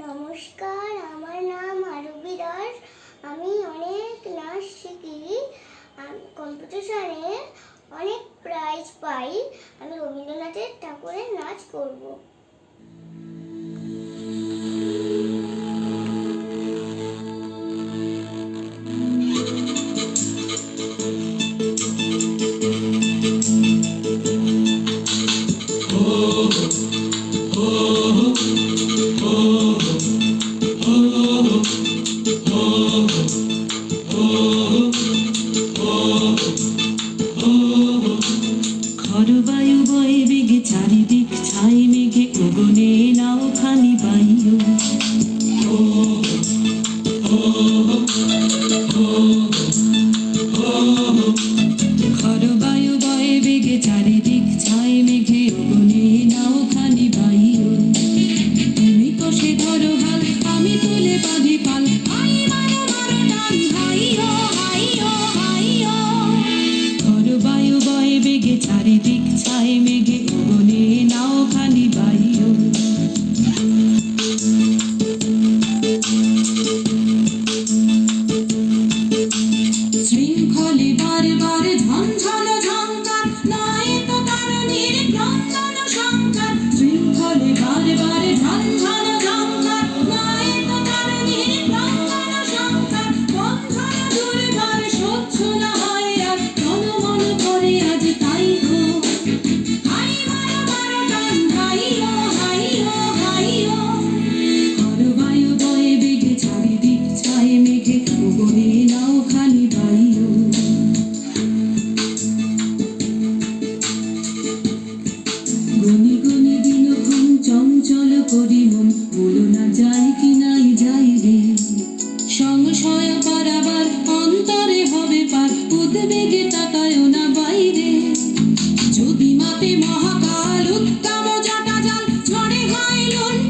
নমস্কার, আমার নাম আরবি দাস। আমি অনেক নাচ শিখি। কম্পিটিশনে অনেক প্রাইজ পাই। আমি রবীন্দ্রনাথের ঠাকুরের নাচ করব। খরবায়ু বয়ে বেগে চারিদিক ছাই মেঘে গগনে নাও খানি বাইও। খরবায়ু বয়ে বেগে চারিদিক ছাই মেঘে গগনে নাও খানি বাইও। তুমি কষে ধরো হাল, আমি তুলে বাঁধি পাল, আই মারো মারো টান, হাইও হাইও হাইও। খরবায়ু বয়ে বেগে চারিদিক ছাই মেঘে গগনে নাও খানি বাইও। শৃঙ্খলে বারে বারে ঝঞ্ঝালো ঝঙ্কার, নয় তো তারণীর ক্রন্দন সংকার। শৃঙ্খলে বারে বারে ঝঞ্ঝালো ঝঙ্কার, নয় তো তারণীর ক্রন্দন সংকার। বন্ধন দুর্বার সহ্য না হয় আর, তন মন করে আজ তাই গো। হাই মারো মারো টান, হাইও হাইও হাইও। খরবায়ু বয়ে বেগে চারিদিক ছাই মেঘে গগনে নাও খানি বাইও। গনি গনি দিনক্ষণ চঞ্চল করি মন, বলো না যাই কি নাই যাই রে। সংশয় পারাবার অন্তরে হবে পার, উদ্বেগে তাকায়ও না বাইরে। যদি মাপে মহাকাল উত্তম জটা জাল, ঝড়ে হয় লুণ্ঠন